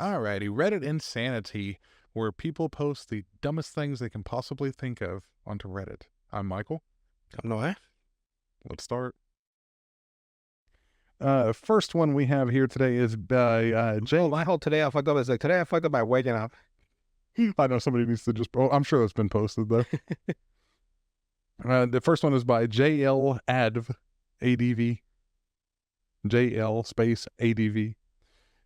Alrighty, Reddit Insanity, where people post the dumbest things they can possibly think of onto Reddit. I'm Michael. I'm Noah. Let's start. First one we have here today is by Jay. My whole today I fucked up is like today I fucked up by waking up. I know somebody needs to just. Oh, I'm sure that's been posted though. The first one is by JL Adv, ADV. JL space ADV.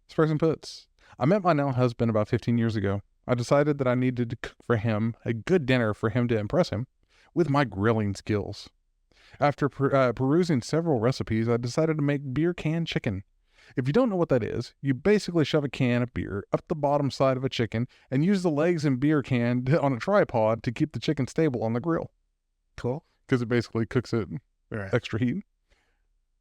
This person puts, I met my now husband about 15 years ago. I decided that I needed to cook for him a good dinner for him to impress him with my grilling skills. After perusing several recipes, I decided to make beer can chicken. If you don't know what that is, you basically shove a can of beer up the bottom side of a chicken and use the legs and beer can on a tripod to keep the chicken stable on the grill. Cool. Because it basically cooks it extra heat.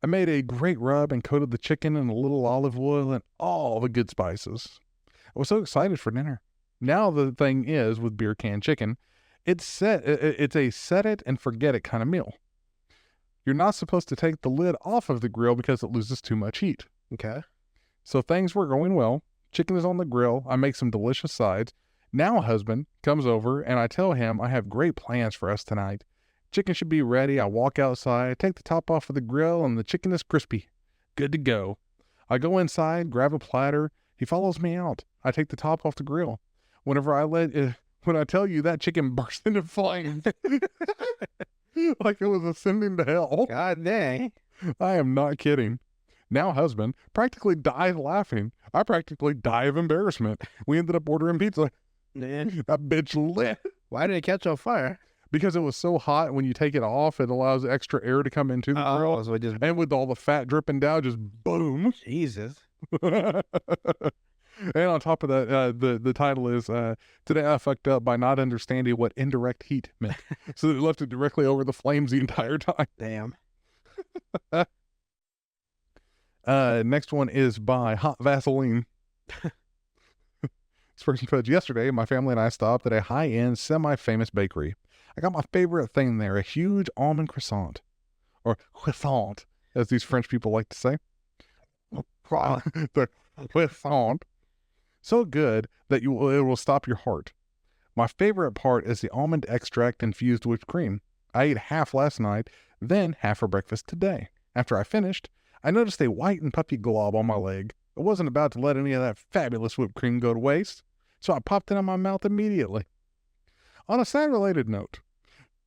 I made a great rub and coated the chicken in a little olive oil and all the good spices. I was so excited for dinner. Now the thing is, with beer can chicken, it's a set it and forget it kind of meal. You're not supposed to take the lid off of the grill because it loses too much heat. Okay. So things were going well. Chicken is on the grill. I make some delicious sides. Now husband comes over and I tell him I have great plans for us tonight. Chicken should be ready. I walk outside, take the top off of the grill, and the chicken is crispy. Good to go. I go inside, grab a platter. He follows me out. I take the top off the grill. When I tell you that chicken burst into flames. Like it was ascending to hell. God dang. I am not kidding. Now husband practically died laughing. I practically die of embarrassment. We ended up ordering pizza. Man. That bitch lit. Why did it catch on fire? Because it was so hot, when you take it off, it allows extra air to come into the grill. So it just... And with all the fat dripping down, just boom. Jesus. And on top of that, the title is, Today I fucked up by not understanding what indirect heat meant. So they left it directly over the flames the entire time. Damn. Next one is by Hot Vaseline. This person said, yesterday, my family and I stopped at a high-end, semi-famous bakery. I got my favorite thing there, a huge almond croissant. Or croissant, as these French people like to say. The croissant. So good that it will stop your heart. My favorite part is the almond extract infused whipped cream. I ate half last night, then half for breakfast today. After I finished, I noticed a white and puffy glob on my leg. I wasn't about to let any of that fabulous whipped cream go to waste, so I popped it in my mouth immediately. On a sad-related note,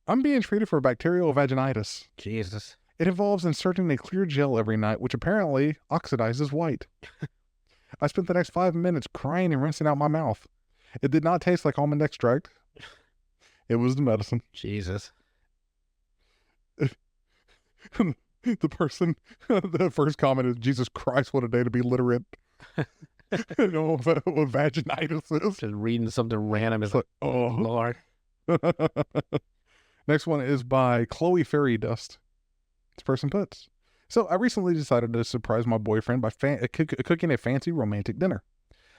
I'm being treated for bacterial vaginitis. Jesus. It involves inserting a clear gel every night, which apparently oxidizes white. I spent the next 5 minutes crying and rinsing out my mouth. It did not taste like almond extract. It was the medicine. Jesus. The first comment is, Jesus Christ, what a day to be literate. You know what vaginitis is. Just reading something random. It's like, oh, Lord. Next one is by Chloe Fairy Dust. This person puts, so I recently decided to surprise my boyfriend by cooking a fancy romantic dinner.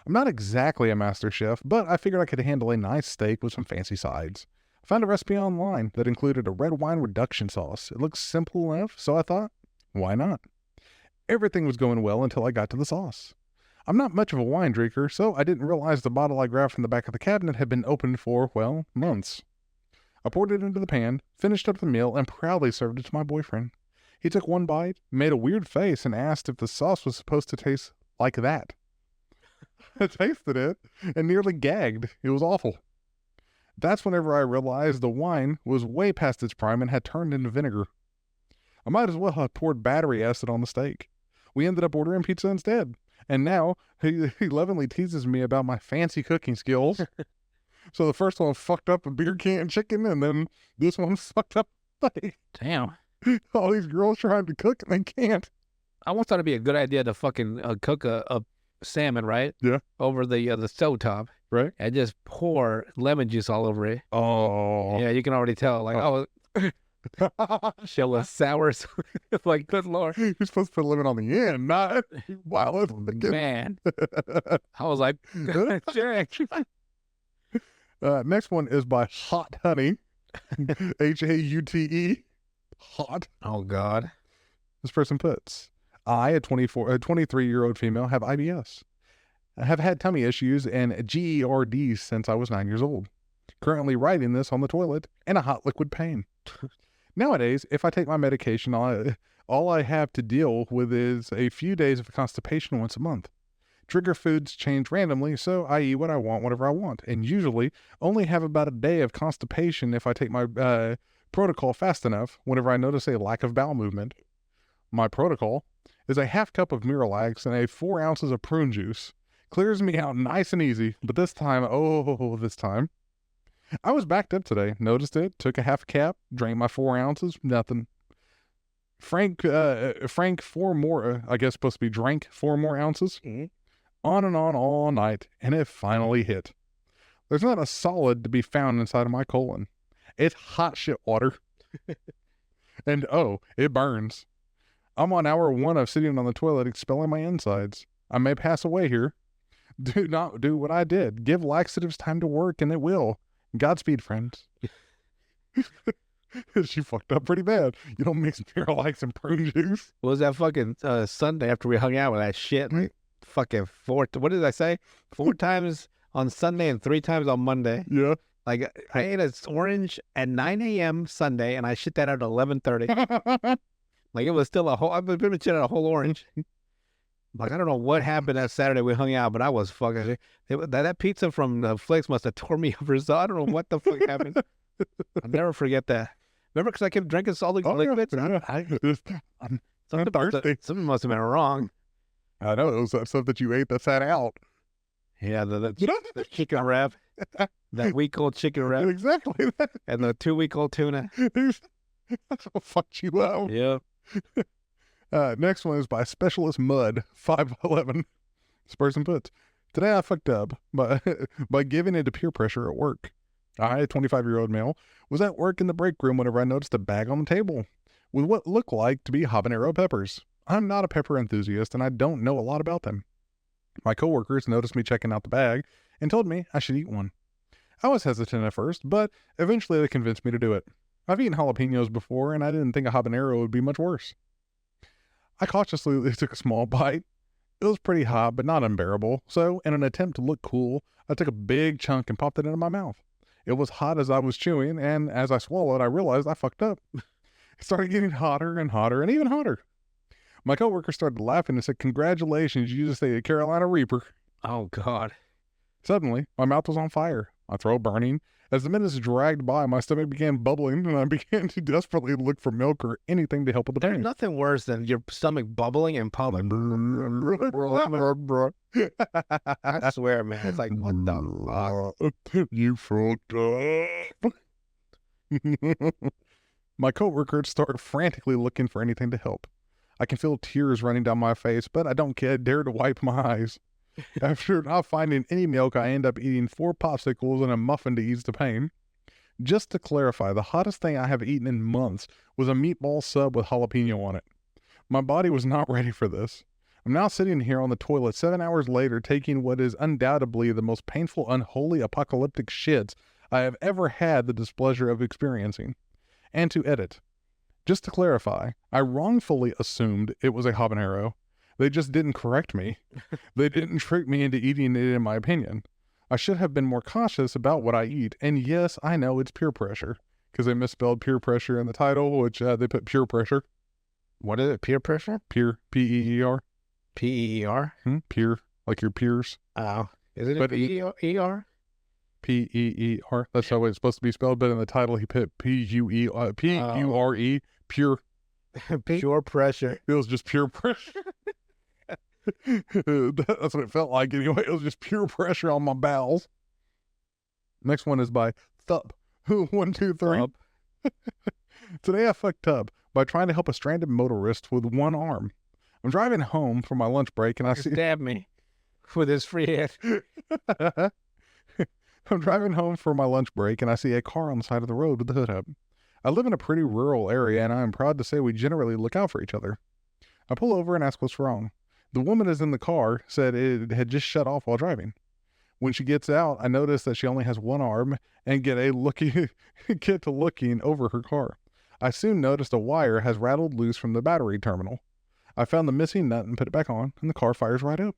I'm not exactly a master chef, but I figured I could handle a nice steak with some fancy sides. I found a recipe online that included a red wine reduction sauce. It looks simple enough, so I thought, why not? Everything was going well until I got to the sauce. I'm not much of a wine drinker, so I didn't realize the bottle I grabbed from the back of the cabinet had been opened for, well, months. I poured it into the pan, finished up the meal, and proudly served it to my boyfriend. He took one bite, made a weird face, and asked if the sauce was supposed to taste like that. I tasted it and nearly gagged. It was awful. That's whenever I realized the wine was way past its prime and had turned into vinegar. I might as well have poured battery acid on the steak. We ended up ordering pizza instead. And now he lovingly teases me about my fancy cooking skills. So the first one fucked up a beer can chicken, and then this one fucked up steak. Damn. All these girls trying to cook and they can't. I once thought it'd be a good idea to fucking cook a salmon, right? Yeah. Over the stovetop. Right. And just pour lemon juice all over it. Oh. Yeah, you can already tell. Like, show a sour. Like, good Lord. You're supposed to put lemon on the end, not while it's man. I was like, Jack. Next one is by Hot Honey. Haute. Hot. Oh, God. This person puts, I, a 23-year-old female, have IBS. I have had tummy issues and GERD since I was 9 years old. Currently writing this on the toilet and a hot liquid pain. Nowadays, if I take my medication, all I have to deal with is a few days of constipation once a month. Trigger foods change randomly, so I eat what I want whenever I want, and usually only have about a day of constipation if I take my protocol fast enough whenever I notice a lack of bowel movement. My protocol is a half cup of Miralax and 4 ounces of prune juice. Clears me out nice and easy, but this time, I was backed up today. Noticed it, took a half cap, drank my 4 ounces, nothing. Frank 4 more, I guess supposed to be drank 4 more ounces. On and on all night, and it finally hit. There's not a solid to be found inside of my colon. It's hot shit water. And it burns. I'm on hour 1 of sitting on the toilet expelling my insides. I may pass away here. Do not do what I did. Give laxatives time to work, and it will. Godspeed, friends. She fucked up pretty bad. You don't mix Miralax and prune juice. What was that fucking Sunday after we hung out with that shit? Right. Fucking 4, what did I say? 4 times on Sunday and 3 times on Monday. Yeah. Like, I ate an orange at 9 a.m. Sunday, and I shit that out at 11:30. Like, it was still I've been shit out a whole orange. Like, I don't know what happened that Saturday we hung out, but I was fucking... That pizza from Flicks must have tore me over, so I don't know what the fuck happened. I'll never forget that. Remember, because I kept drinking solid liquids? Yeah. I'm thirsty. Something must have been wrong. I know, it was that stuff that you ate that sat out. Yeah, the chicken wrap. That week-old chicken wrap. Exactly. And the 2-week-old tuna. That's what fucked you up. Yeah. Next one is by Specialist Mud 511. This person puts, today I fucked up by giving into peer pressure at work. I, a 25-year-old male, was at work in the break room whenever I noticed a bag on the table with what looked like to be habanero peppers. I'm not a pepper enthusiast and I don't know a lot about them. My coworkers noticed me checking out the bag and told me I should eat one. I was hesitant at first, but eventually they convinced me to do it. I've eaten jalapenos before and I didn't think a habanero would be much worse. I cautiously took a small bite. It was pretty hot, but not unbearable, so in an attempt to look cool, I took a big chunk and popped it into my mouth. It was hot as I was chewing, and as I swallowed, I realized I fucked up. It started getting hotter and hotter and even hotter. My coworker started laughing and said, "Congratulations, you just ate a Carolina Reaper." Oh, God. Suddenly, my mouth was on fire, my throat burning. As the minutes dragged by, my stomach began bubbling, and I began to desperately look for milk or anything to help with the There's pain. nothing worse than your stomach bubbling and public. I swear, man. It's like, what the fuck? You fucked up. My coworker started frantically looking for anything to help. I can feel tears running down my face, but I don't dare to wipe my eyes. After not finding any milk, I end up eating 4 popsicles and a muffin to ease the pain. Just to clarify, the hottest thing I have eaten in months was a meatball sub with jalapeno on it. My body was not ready for this. I'm now sitting here on the toilet 7 hours later taking what is undoubtedly the most painful, unholy, apocalyptic shits I have ever had the displeasure of experiencing. And to edit. Just to clarify, I wrongfully assumed it was a habanero. They just didn't correct me. They didn't trick me into eating it, in my opinion. I should have been more cautious about what I eat, and yes, I know it's peer pressure, because they misspelled peer pressure in the title, which they put pure pressure. What is it? Peer pressure? Peer, P-E-E-R. P-E-E-R? Peer, like your peers. Oh. Is it But P-E-E-R? P-E-E-R. That's how it's supposed to be spelled, but in the title he put P-U-R-E, pure. Pure pressure. It was just pure pressure. That's what it felt like anyway. It was just pure pressure on my bowels. Next one is by Thup. 1, 2, 3. Today I fucked up by trying to help a stranded motorist with one arm. I'm driving home from my lunch break and I see... Stab me with his free hand. I'm driving home from my lunch break and I see a car on the side of the road with the hood up. I live in a pretty rural area and I am proud to say we generally look out for each other. I pull over and ask what's wrong. The woman is in the car said it had just shut off while driving. When she gets out, I notice that she only has one arm and get to looking over her car. I soon noticed a wire has rattled loose from the battery terminal. I found the missing nut and put it back on, and the car fires right up.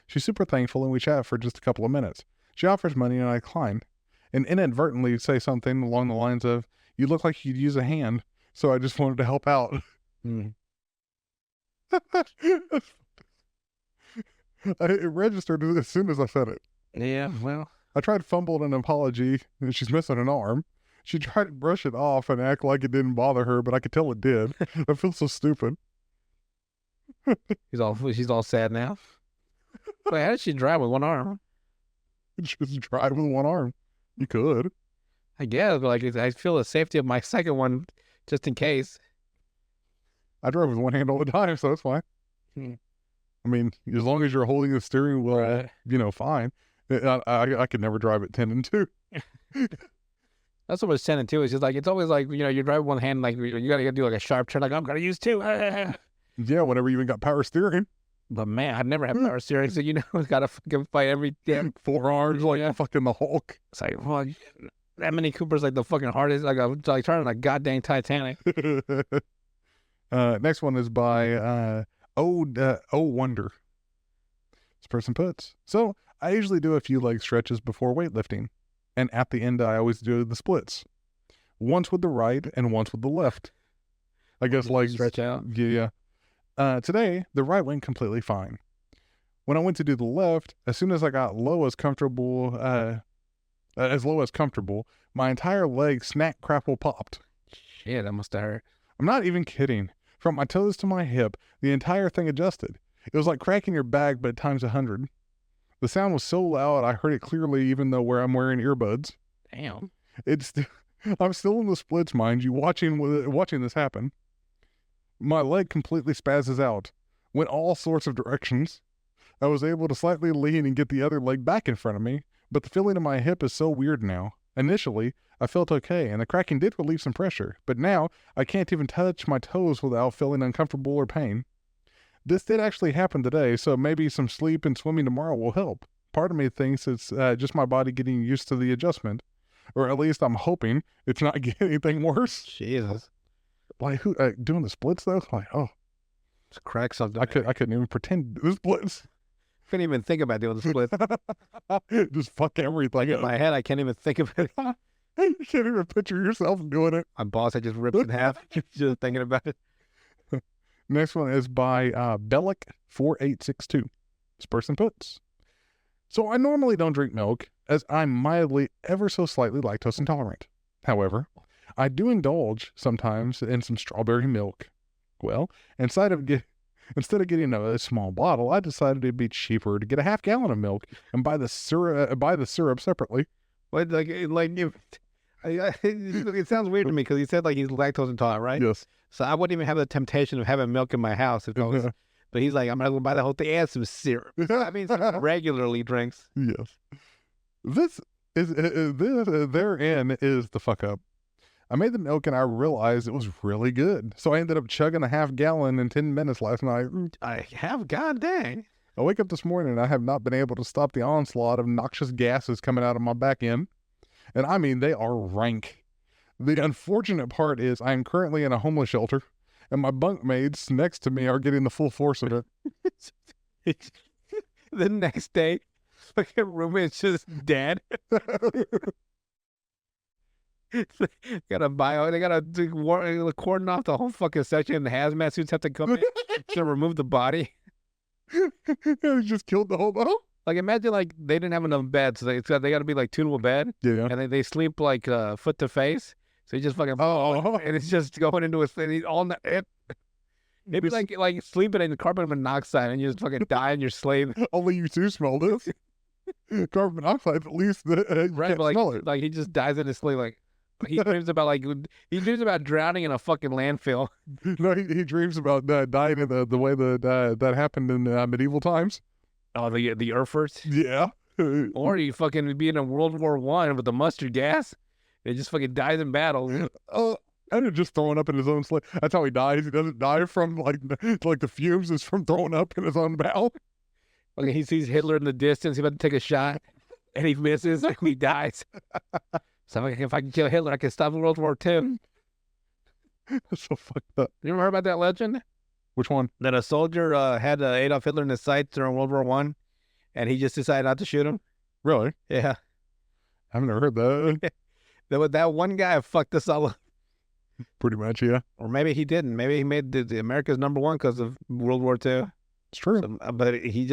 She's super thankful and we chat for just a couple of minutes. She offers money and I decline, and inadvertently say something along the lines of, "You look like you could use a hand, so I just wanted to help out." Mm. It registered as soon as I said it. Yeah, well, I tried to fumble an apology, and she's missing an arm. She tried to brush it off and act like it didn't bother her, but I could tell it did. I feel so stupid. she's all sad now. Wait, how did she drive with one arm? Just drive with one arm. You could. I guess, but like I feel the safety of my second one just in case. I drive with one hand all the time, so it's fine. Hmm. I mean, as long as you're holding the steering wheel, Right. fine. I could never drive at 10 and 2. That's what it's 10 and 2 is just like, it's always like, you drive one hand, like you gotta do like a sharp turn, like I'm gonna use two. Yeah, whenever you even got power steering. But man, I'd never have power steering, so it's gotta fucking fight every damn. 4 arms like fucking the Hulk. It's like, well, that Mini Cooper's like the fucking hardest, like turning like goddamn Titanic. Next one is by Oh Wonder. This person puts, so I usually do a few leg stretches before weightlifting, and at the end I always do the splits, once with the right and once with the left. I guess legs Stretch out. Yeah. Today the right went completely fine. When I went to do the left, as soon as I got as low as comfortable, my entire leg snack crapple popped. Shit, that must have hurt. I'm not even kidding. From my toes to my hip, the entire thing adjusted. It was like cracking your back, but times 100. The sound was so loud, I heard it clearly, even though I'm wearing earbuds. Damn. I'm still in the splits, mind you, watching this happen. My leg completely spazzes out, went all sorts of directions. I was able to slightly lean and get the other leg back in front of me, but the feeling in my hip is so weird now. Initially, I felt okay, and the cracking did relieve some pressure, but now I can't even touch my toes without feeling uncomfortable or pain. This did actually happen today, so maybe some sleep and swimming tomorrow will help. Part of me thinks it's just my body getting used to the adjustment, or at least I'm hoping it's not getting anything worse. Jesus. Like who doing the splits though? Like Just crack something. I couldn't even pretend to do the splits. Couldn't even think about doing the split. Just fuck everything. In my head, I can't even think of it. You can't even picture yourself doing it. My boss, I just ripped in half just thinking about it. Next one is by Bellic4862. This person puts, so I normally don't drink milk as I'm mildly, ever so slightly lactose intolerant. However, I do indulge sometimes in some strawberry milk. Well, instead of getting a small bottle, I decided it'd be cheaper to get a half gallon of milk and buy the syrup separately. What, it sounds weird to me because he said like he's lactose intolerant, right? Yes. So I wouldn't even have the temptation of having milk in my house if I was. But he's like, I'm gonna go buy the whole thing and some syrup. I mean, regularly drinks. Yes. This therein is the fuck up. I made the milk and I realized it was really good. So I ended up chugging a half gallon in 10 minutes last night. I have, god dang. I wake up this morning and I have not been able to stop the onslaught of noxious gases coming out of my back end. And I mean, they are rank. The unfortunate part is I am currently in a homeless shelter and my bunkmates next to me are getting the full force of it. The next day, fucking roommate's just dead. They gotta cordon off the whole fucking section, and the hazmat suits have to come in to remove the body. They just killed the hobo. Like imagine like they didn't have enough beds, so they gotta be like two to a bed, Yeah. and they sleep like foot to face. So he just fucking and it's just going into his thing. All it. Maybe like sleeping in carbon monoxide and you just fucking die in your sleep. Only you two smell this. Carbon monoxide, at least you Right, can't but smell it. like he just dies in his sleep. Like he dreams about drowning in a fucking landfill. No, he dreams about dying in the way that happened in medieval times. Oh, the Earthers. Yeah. Or you fucking be in a World War I with the mustard gas. It just fucking dies in battle. And it just throwing up in his own sleep. That's how he dies. He doesn't die from like the fumes. It's from throwing up in his own bowel. Okay, he sees Hitler in the distance. He's about to take a shot, and he misses, and he dies. So if I can kill Hitler, I can stop World War II. That's so fucked up. You ever heard about that legend? Which one? That a soldier had Adolf Hitler in his sights during World War I, and he just decided not to shoot him. Really? Yeah, I've never heard that. that one guy fucked us all up. Pretty much, yeah. Or maybe he didn't. Maybe he made the America's #1 because of World War II. It's true. So, but he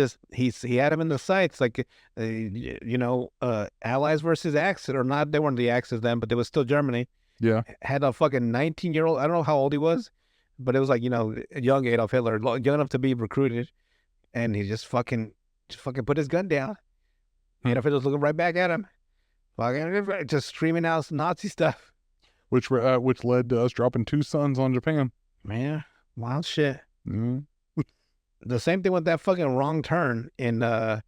had him in the sights, like Allies versus Axis, or not. They weren't the Axis then, but it was still Germany. Yeah. Had a fucking 19-year-old. I don't know how old he was, but it was like young Adolf Hitler, young enough to be recruited, and he just fucking put his gun down. Adolf Hitler was looking right back at him, fucking just screaming out Nazi stuff. Which led to us dropping 2 sons on Japan. Man, wild shit. Mm-hmm. The same thing with that fucking wrong turn in that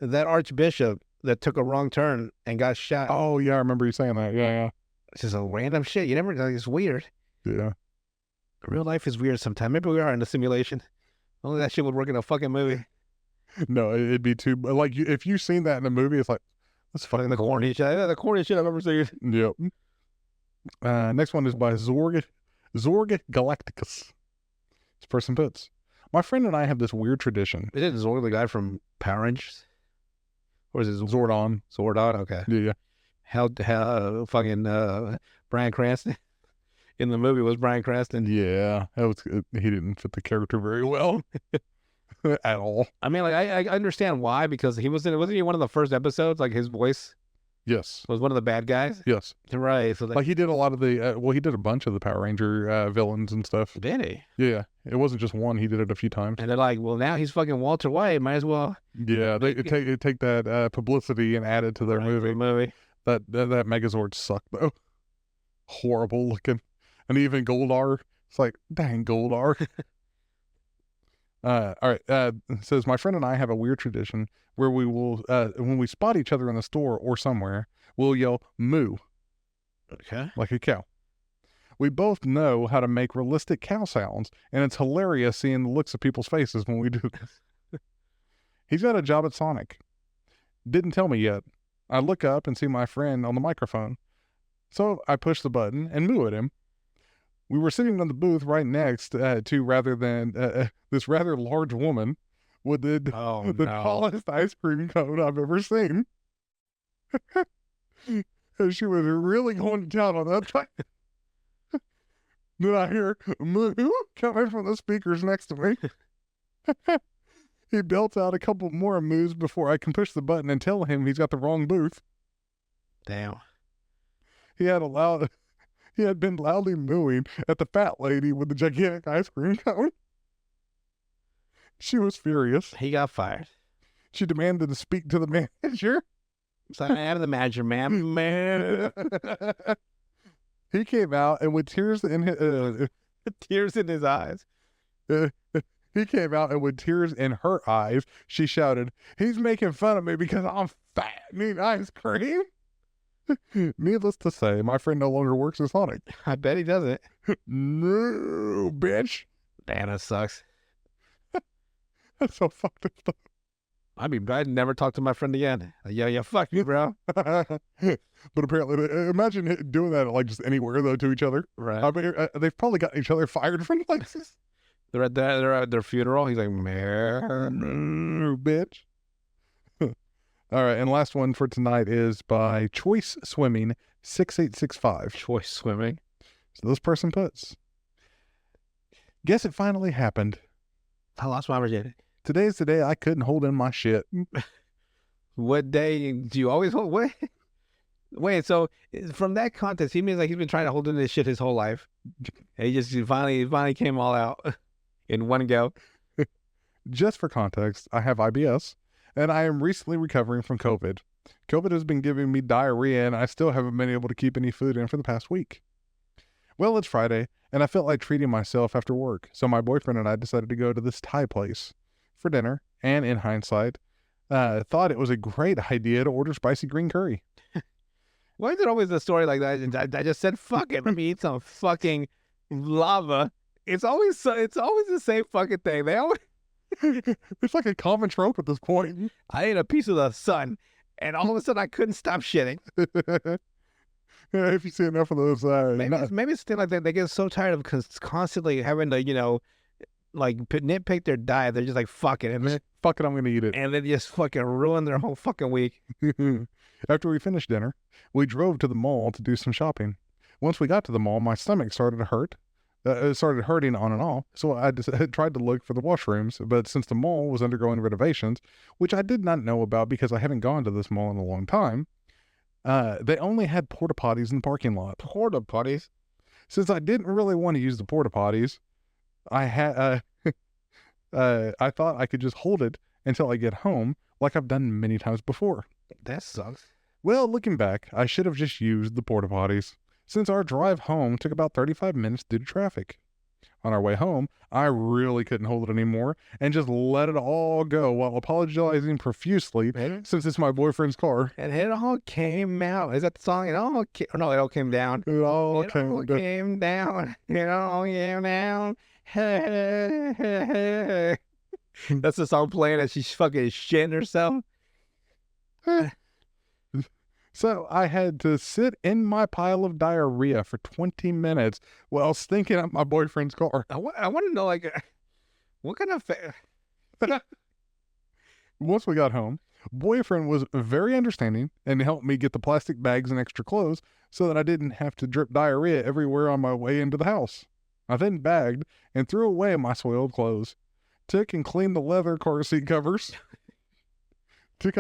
archbishop that took a wrong turn and got shot. Oh yeah, I remember you saying that. Yeah, It's just a random shit. You never, it's weird. yeah. Real life is weird sometimes. Maybe we are in a simulation. Only that shit would work in a fucking movie. No, it'd be too like if you've seen that in a movie, it's like that's Fucking fucking the corny shit. The corniest shit I've ever seen. Yep. Next one is by Zorga Galacticus. This person puts, my friend and I have this weird tradition. Is it Zord, the guy from Power Rangers? Or is it Zordon. Zordon? Okay. Yeah. How fucking Bryan Cranston in the movie was Bryan Cranston. Yeah. He didn't fit the character very well at all. I mean, like I understand why, because wasn't he one of the first episodes? Like his voice Yes. was one of the bad guys. Yes. Right. So Like he did a lot of the he did a bunch of the Power Ranger villains and stuff. did he? Yeah. It wasn't just one. He did it a few times. And they're like, well, now he's fucking Walter White. Might as well Yeah. They take that publicity and add it to their write the movie. That Megazord sucked though. Horrible looking. And even Goldar. It's like, dang Goldar. All right. It says, my friend and I have a weird tradition where we will, when we spot each other in the store or somewhere, we'll yell moo Okay. like a cow. We both know how to make realistic cow sounds, and it's hilarious seeing the looks of people's faces when we do this. He's got a job at Sonic. Didn't tell me yet. I look up and see my friend on the microphone. So I push the button and moo at him. We were sitting in the booth right next to this rather large woman with the tallest ice cream cone I've ever seen. And she was really going to town on that time. Then I hear moo coming from the speakers next to me. He belts out a couple more moos before I can push the button and tell him he's got the wrong booth. Damn. He had been loudly mooing at the fat lady with the gigantic ice cream cone. She was furious. He got fired. She demanded to speak to the manager. So I am the manager, ma'am. Man. He came out and with tears in his eyes. He came out and with tears in her eyes, she shouted, "He's making fun of me because I'm fat and eat ice cream." Needless to say, my friend no longer works at Sonic. I bet he doesn't. No, bitch. Damn, that sucks. That's so fucked up. I'd never talk to my friend again. Yeah, fuck you, bro. But apparently, imagine doing that like just anywhere though to each other. Right. I mean, they've probably got each other fired from places. They're at their funeral. He's like, man, bitch. All right, and last one for tonight is by Choice Swimming 6865. Choice Swimming. So this person puts, guess it finally happened. I lost my virginity. Today's the day I couldn't hold in my shit. What day do you always hold? Wait, so from that context, he means like he's been trying to hold in this shit his whole life. And he finally came all out in one go. Just for context, I have IBS, and I am recently recovering from COVID. COVID has been giving me diarrhea, and I still haven't been able to keep any food in for the past week. Well, it's Friday, and I felt like treating myself after work, so my boyfriend and I decided to go to this Thai place for dinner, and in hindsight, thought it was a great idea to order spicy green curry. Why is it always a story like that? I just said, fuck it, let me eat some fucking lava. It's always the same fucking thing. They always... It's like a common trope at this point. I ate a piece of the sun, and all of a sudden I couldn't stop shitting. Yeah, if you see enough of those, maybe it's still like that. They get so tired of constantly having to, nitpick their diet. They're just like, fuck it. Fuck it, I'm going to eat it. And then just fucking ruin their whole fucking week. After we finished dinner, we drove to the mall to do some shopping. Once we got to the mall, my stomach started to hurt. It started hurting on and off, so I tried to look for the washrooms, but since the mall was undergoing renovations, which I did not know about because I haven't gone to this mall in a long time, they only had porta potties in the parking lot. Porta potties? Since I didn't really want to use the porta potties, I had I thought I could just hold it until I get home, like I've done many times before. That sucks. Well, looking back, I should have just used the porta potties, since our drive home took about 35 minutes due to traffic. On our way home, I really couldn't hold it anymore and just let it all go while apologizing profusely since it's my boyfriend's car. And it all came out. Is that the song? It all came down. It all It all came down. It all came down. That's the song playing as she's fucking shitting herself. So I had to sit in my pile of diarrhea for 20 minutes while stinking up my boyfriend's car. I want to know, like, what kind of... Once we got home, boyfriend was very understanding and helped me get the plastic bags and extra clothes so that I didn't have to drip diarrhea everywhere on my way into the house. I then bagged and threw away my soiled clothes, took and cleaned the leather car seat covers, took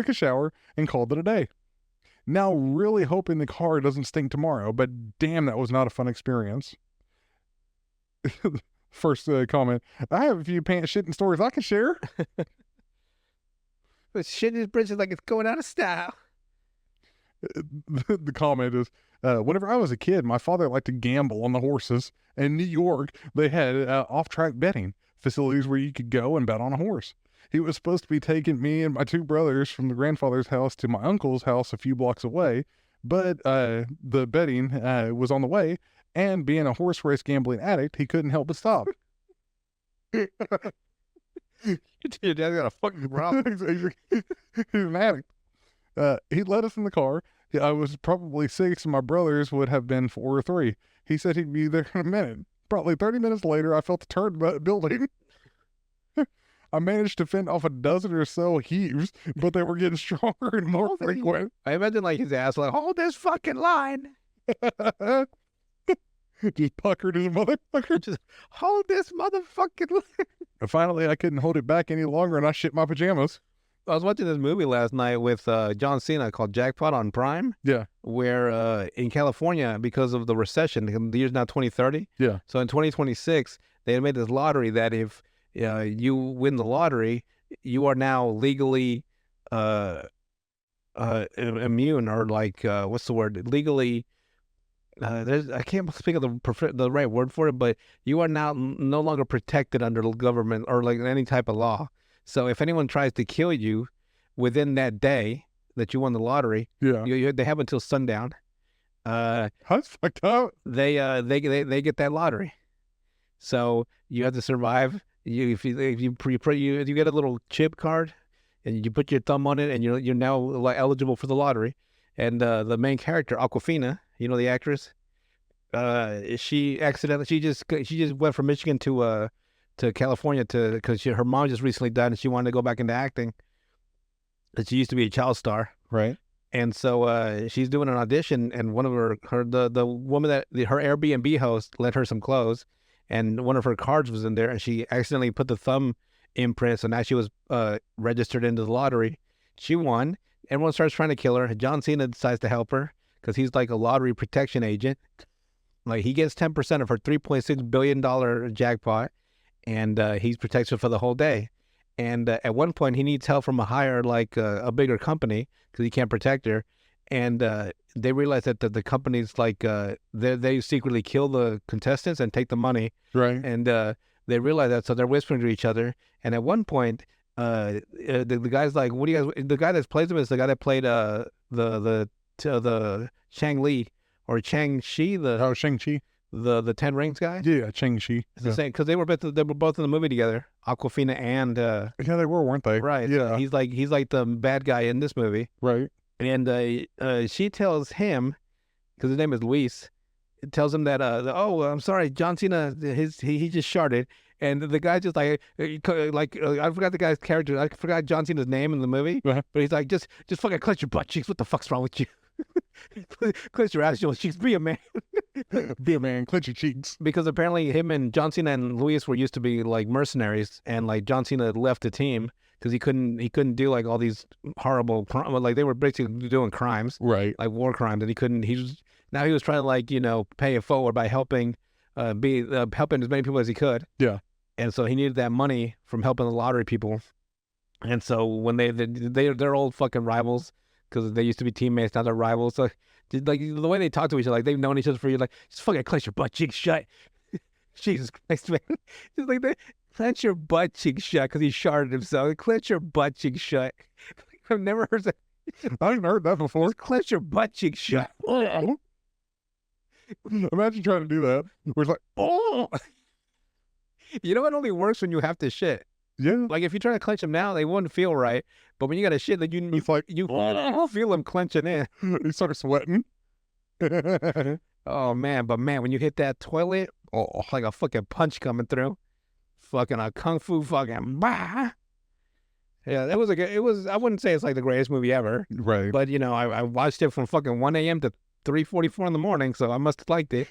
a shower, and called it a day. Now really hoping the car doesn't stink tomorrow, but damn, that was not a fun experience. First comment, I have a few pants shitting stories I can share. But shit is bridges like it's going out of style. The comment is, whenever I was a kid, my father liked to gamble on the horses. In New York, they had off-track betting facilities where you could go and bet on a horse. He was supposed to be taking me and my two brothers from the grandfather's house to my uncle's house a few blocks away, but the betting was on the way, and being a horse race gambling addict, he couldn't help but stop. Your dad's got a fucking problem. He's an addict. He let us in the car. I was probably 6 and my brothers would have been 4 or 3. He said he'd be there in a minute. Probably 30 minutes later, I felt the turd building. I managed to fend off a dozen or so heaves, but they were getting stronger and more frequent. I imagine like his ass like, hold this fucking line. Just puckered as a motherfucker. Just hold this motherfucking line. And finally, I couldn't hold it back any longer, and I shit my pajamas. I was watching this movie last night with John Cena called Jackpot on Prime. Yeah. Where in California, because of the recession, the year's now 2030. Yeah. So in 2026, they had made this lottery that if you win the lottery, you are now legally immune, or like what's the word? Legally, I can't speak of the right word for it, but you are now no longer protected under the government or like any type of law. So if anyone tries to kill you within that day that you won the lottery, they have until sundown. That's fucked up. They get that lottery. So you have to survive. If you get a little chip card and you put your thumb on it, and you're now like eligible for the lottery. And the main character, Aquafina, you know the actress, she just went from Michigan to California because her mom just recently died and she wanted to go back into acting. And she used to be a child star, right? And so she's doing an audition, and one of the woman her Airbnb host lent her some clothes, and one of her cards was in there, and she accidentally put the thumb imprint, so now she was registered into the lottery. She won. Everyone starts trying to kill her. John Cena decides to help her because he's like a lottery protection agent. Like he gets 10% of her $3.6 billion jackpot, and he protects her for the whole day. And at one point, he needs help from a bigger company because he can't protect her. And they realize that the company's like they secretly kill the contestants and take the money. Right. And they realize that, so they're whispering to each other. And at one point, the guy's like, "What do you guys?" The guy that plays him is the guy that played the Shang-Li or Shang-Chi, Shang-Chi, the Ten Rings guy. Yeah, Shang-Chi. It's the same because they were both in the movie together. Aquafina and yeah, they were, weren't they? Right. Yeah. He's like the bad guy in this movie. Right. And she tells him, because his name is Luis, tells him that oh, I'm sorry, John Cena, he just sharted, and the guy just like I forgot the guy's character, I forgot John Cena's name in the movie, Uh-huh. but he's like just fucking clench your butt cheeks. What the fuck's wrong with you? Clench your ass cheeks. Be a man. Be a man, clench your cheeks. Because apparently him and John Cena and Luis were used to be like mercenaries, and like John Cena left the team because he couldn't do like all these horrible like they were basically doing crimes, Right. like war crimes, and now he was trying to like pay it forward by helping helping as many people as he could. Yeah. And so he needed that money from helping the lottery people. And so when they're old fucking rivals because they used to be teammates, now they're rivals. So like the way they talk to each other, like they've known each other for years. Like just fucking clench your butt cheeks shut. Jesus Christ, man! Just like they clench your butt cheeks shut because he sharted himself. Clench your butt cheeks shut. I've never heard that. I haven't heard that before. Just clench your butt cheeks shut. Imagine trying to do that. Where it's like, Oh, you know it only works when you have to shit. yeah. Like if you try to clench them now, they wouldn't feel right. But when you got to shit, like It's like, you feel them clenching in. you start sweating. Oh man, but man, when you hit that toilet, oh, like a fucking punch coming through, fucking a kung fu fucking bah. Yeah, that was it was. I wouldn't say it's like the greatest movie ever, Right. but I watched it from fucking 1 a.m. to 3:44 in the morning, so I must have liked it.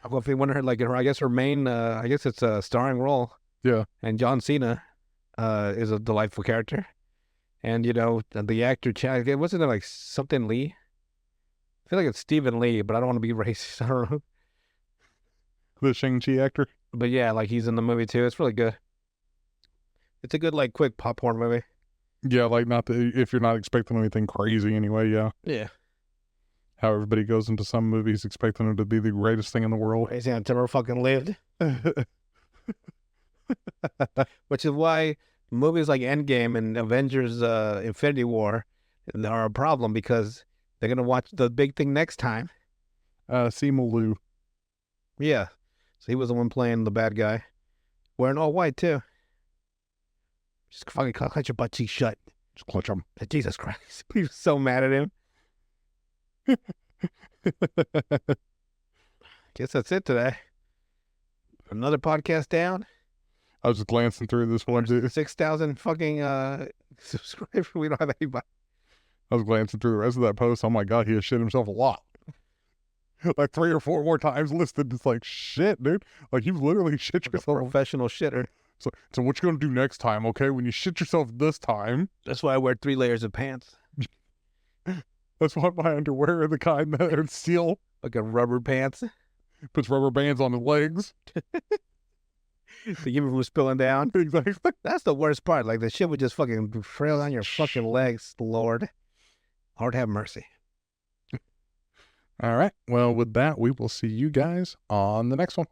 Well, if you want her, like her, I guess her main, I guess it's a starring role. Yeah. And John Cena, is a delightful character, and the actor, wasn't it like something Lee? I feel like it's Stephen Lee, but I don't want to be racist. I don't know. The Shang-Chi actor. But yeah, like he's in the movie too. It's really good. It's a good, like, quick popcorn movie. Yeah, like if you're not expecting anything crazy anyway, yeah. Yeah. How everybody goes into some movies expecting it to be the greatest thing in the world. Crazy until never fucking lived. Which is why movies like Endgame and Avengers Infinity War are a problem because they're going to watch the big thing next time. Simu Liu. Yeah. So he was the one playing the bad guy. Wearing all white too. Just fucking clench your butt cheeks shut. Just clutch them. Jesus Christ. He was so mad at him. Guess that's it today. Another podcast down. I was just glancing through this one, too. 6,000 fucking subscribers. We don't have anybody. I was glancing through the rest of that post. Oh my God, he has shit himself a lot. Like 3 or 4 more times listed. It's like, shit, dude. Like, you literally shit Like a yourself. professional shitter. So what you gonna do next time, okay? When you shit yourself this time, That's why I wear 3 layers of pants. that's why my underwear are the kind that are steel. Like a rubber pants. Puts rubber bands on his legs. To keep it from spilling down. Exactly. That's the worst part. Like the shit would just fucking trail down your fucking legs, Lord. Lord have mercy. All right. Well, with that, we will see you guys on the next one.